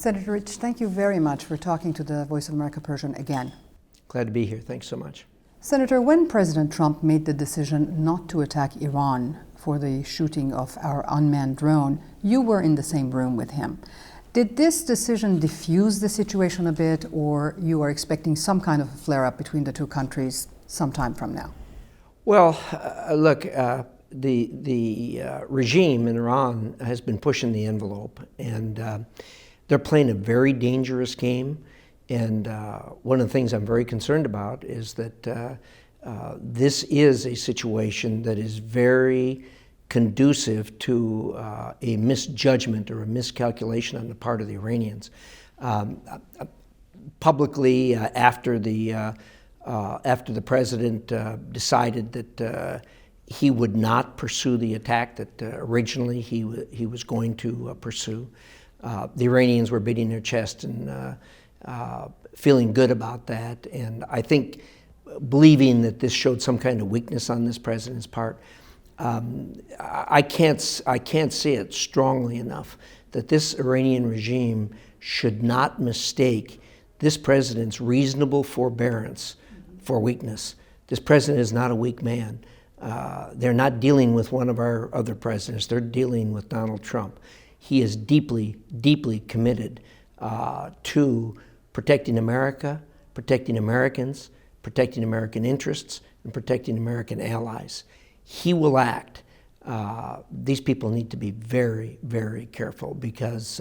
Senator Risch, thank you very much for talking to the Voice of America Persian again. Glad to be here. Thanks so much. Senator, when President Trump made the decision not to attack Iran for the shooting of our unmanned drone, you were in the same room with him. Did this decision diffuse the situation a bit, or you are expecting some kind of a flare-up between the two countries sometime from now? Well, look, the regime in Iran has been pushing the envelope, and they're playing a very dangerous game. And one of the things I'm very concerned about is that this is a situation that is very conducive to a misjudgment or a miscalculation on the part of the Iranians. Publicly, after the president decided that he would not pursue the attack that originally he was going to pursue, the Iranians were beating their chest and feeling good about that, and I think believing that this showed some kind of weakness on this president's part. I can't say it strongly enough that this Iranian regime should not mistake this president's reasonable forbearance for weakness. This president is not a weak man. They're not dealing with one of our other presidents. They're dealing with Donald Trump. He is deeply, deeply committed to protecting America, protecting Americans, protecting American interests, and protecting American allies. He will act. These people need to be very, very careful, because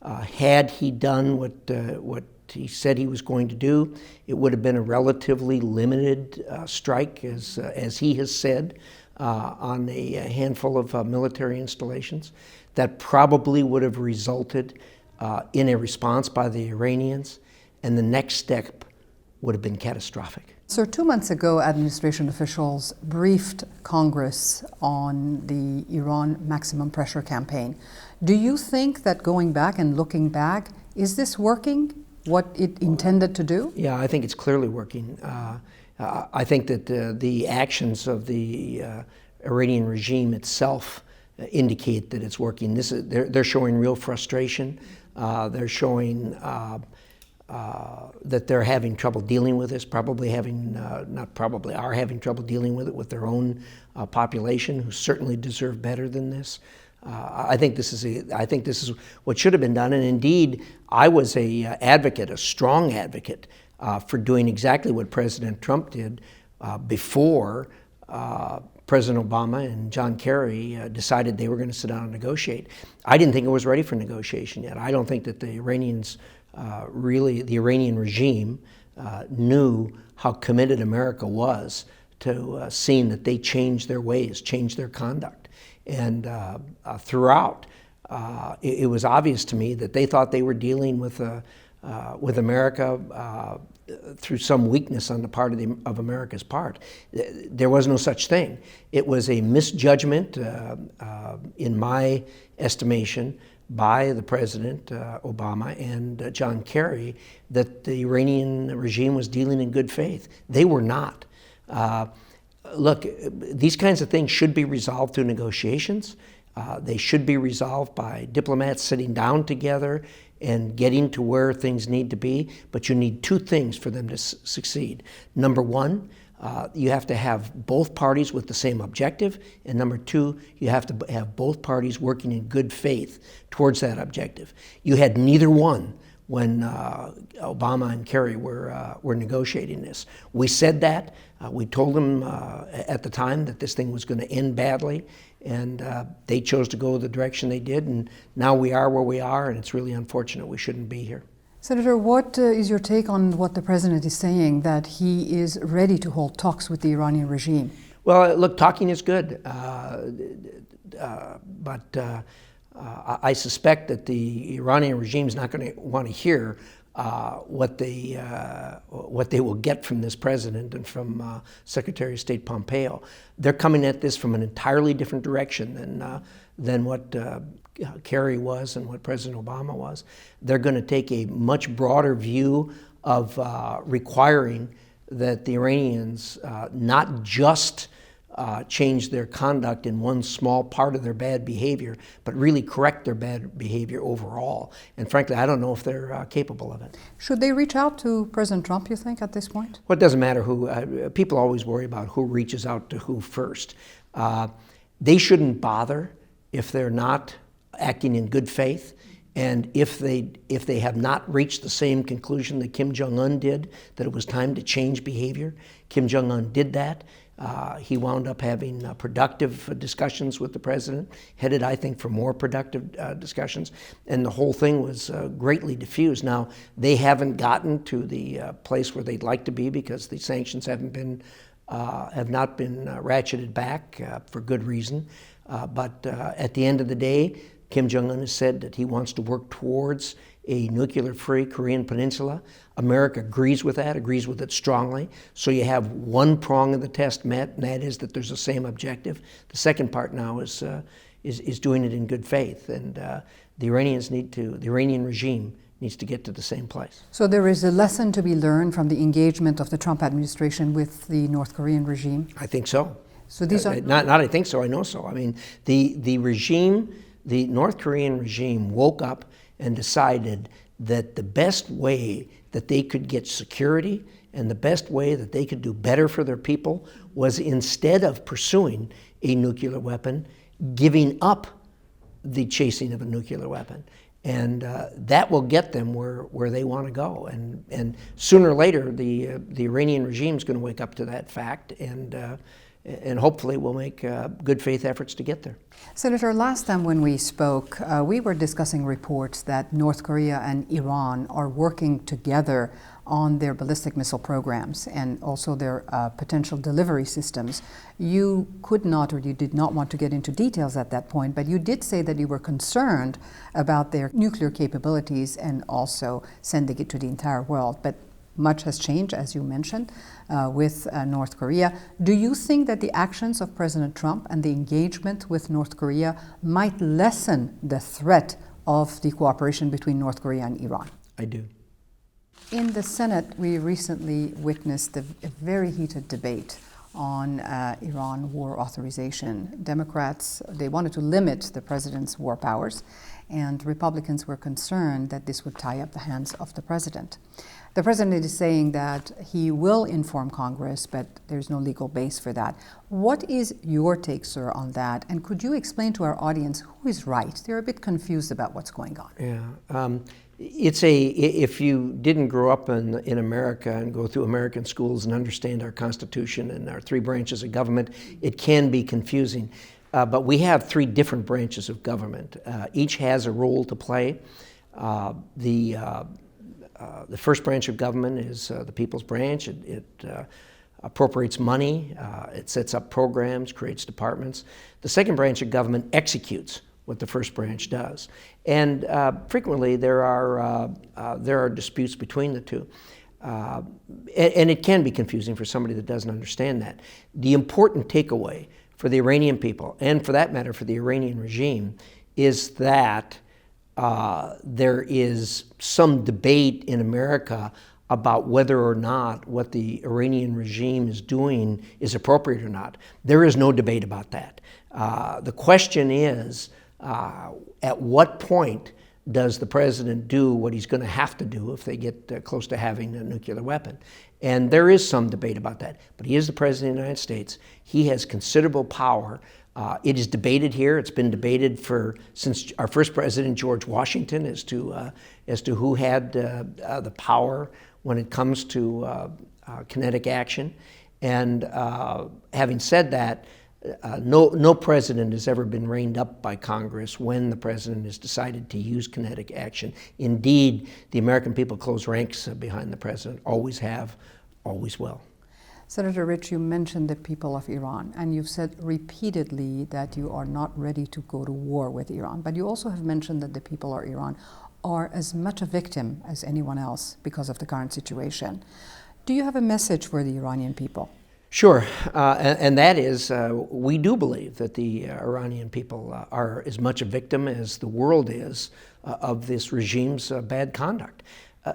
had he done what he said he was going to do, it would have been a relatively limited strike, as he has said, on a handful of military installations. That probably would have resulted in a response by the Iranians, and the next step would have been catastrophic. Sir, 2 months ago, administration officials briefed Congress on the Iran maximum pressure campaign. Do you think that going back and looking back, is this working, what it intended to do? Yeah, I think it's clearly working. I think that the actions of the Iranian regime itself indicate that it's working. They're showing real frustration. They're showing that they're having trouble dealing with this, are having trouble dealing with it with their own population, who certainly deserve better than this. I think this is what should have been done, and indeed, I was a strong advocate for doing exactly what President Trump did before President Obama and John Kerry decided they were going to sit down and negotiate. I didn't think it was ready for negotiation yet. I don't think that the Iranians the Iranian regime knew how committed America was to seeing that they changed their ways, changed their conduct. And throughout, it was obvious to me that they thought they were dealing with America through some weakness on the part of America's part. There was no such thing. It was a misjudgment, in my estimation, by the President Obama and John Kerry, that the Iranian regime was dealing in good faith. They were not. Look, these kinds of things should be resolved through negotiations. They should be resolved by diplomats sitting down together and getting to where things need to be. But you need two things for them to succeed. Number one, you have to have both parties with the same objective. And number two, you have to have both parties working in good faith towards that objective. You had neither one when Obama and Kerry were negotiating this. We said that. We told them at the time that this thing was going to end badly, and they chose to go the direction they did, and now we are where we are, and it's really unfortunate. We shouldn't be here. Senator, what is your take on what the president is saying, that he is ready to hold talks with the Iranian regime? Well, look, talking is good, but I suspect that the Iranian regime is not going to want to hear what they will get from this president and from Secretary of State Pompeo. They're coming at this from an entirely different direction than what Kerry was and what President Obama was. They're going to take a much broader view of requiring that the Iranians not just change their conduct in one small part of their bad behavior, but really correct their bad behavior overall. And frankly, I don't know if they're capable of it. Should they reach out to President Trump, you think, at this point? Well, it doesn't matter who. People always worry about who reaches out to who first. They shouldn't bother if they're not acting in good faith. And if they have not reached the same conclusion that Kim Jong-un did, that it was time to change behavior, Kim Jong-un did that. He wound up having productive discussions with the president, headed, I think, for more productive discussions, and the whole thing was greatly diffused. Now, they haven't gotten to the place where they'd like to be because the sanctions have not been ratcheted back for good reason. But at the end of the day, Kim Jong-un has said that he wants to work towards a nuclear-free Korean peninsula. America agrees with that, agrees with it strongly. So you have one prong of the test met, and that is that there's the same objective. The second part now is doing it in good faith, and the Iranian regime needs to get to the same place. So there is a lesson to be learned from the engagement of the Trump administration with the North Korean regime? I think so. So these are not I think so, I know so. I mean, the regime, the North Korean regime woke up and decided that the best way that they could get security and the best way that they could do better for their people was, instead of pursuing a nuclear weapon, giving up the chasing of a nuclear weapon. And that will get them where they want to go. And sooner or later, the Iranian regime is going to wake up to that fact, and hopefully we'll make good faith efforts to get there. Senator, last time when we spoke, we were discussing reports that North Korea and Iran are working together on their ballistic missile programs and also their potential delivery systems. You could not, or you did not want to get into details at that point, but you did say that you were concerned about their nuclear capabilities and also sending it to the entire world. But much has changed, as you mentioned, with North Korea. Do you think that the actions of President Trump and the engagement with North Korea might lessen the threat of the cooperation between North Korea and Iran? I do. In the Senate, we recently witnessed a very heated debate on Iran war authorization. Democrats, they wanted to limit the president's war powers, and Republicans were concerned that this would tie up the hands of the president. The president is saying that he will inform Congress, but there's no legal base for that. What is your take, sir, on that? And could you explain to our audience who is right? They're a bit confused about what's going on. Yeah. If you didn't grow up in America and go through American schools and understand our Constitution and our three branches of government, it can be confusing. But we have three different branches of government. Each has a role to play. The first branch of government is the People's Branch. It appropriates money, it sets up programs, creates departments. The second branch of government executes what the first branch does. And frequently there are disputes between the two. And it can be confusing for somebody that doesn't understand that. The important takeaway for the Iranian people, and for that matter for the Iranian regime, is that there is some debate in America about whether or not what the Iranian regime is doing is appropriate or not. There is no debate about that. The question is, at what point does the president do what he's going to have to do if they get close to having a nuclear weapon? And there is some debate about that. But he is the president of the United States. He has considerable power. It is debated here. It's been debated since our first president, George Washington, as to who had the power when it comes to kinetic action. And having said that, no president has ever been reined up by Congress when the president has decided to use kinetic action. Indeed, the American people close ranks behind the president, always have, always will. Senator Risch, you mentioned the people of Iran, and you've said repeatedly that you are not ready to go to war with Iran. But you also have mentioned that the people of Iran are as much a victim as anyone else because of the current situation. Do you have a message for the Iranian people? Sure, and that is, we do believe that the Iranian people are as much a victim as the world is of this regime's bad conduct.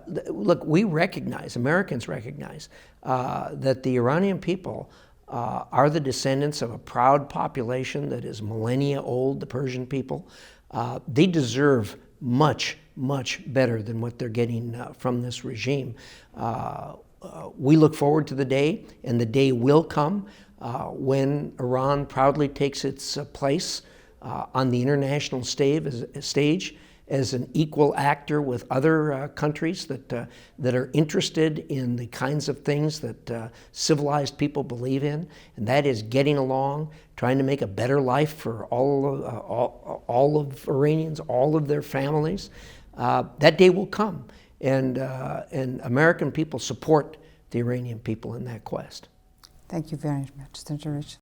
Look, we recognize, Americans recognize, that the Iranian people are the descendants of a proud population that is millennia old, the Persian people. They deserve much, much better than what they're getting from this regime. We look forward to the day, and the day will come when Iran proudly takes its place on the international stage as an equal actor with other countries that are interested in the kinds of things that civilized people believe in, and that is getting along, trying to make a better life for all of Iranians, all of their families. That day will come, and American people support the Iranian people in that quest. Thank you very much, Senator Risch.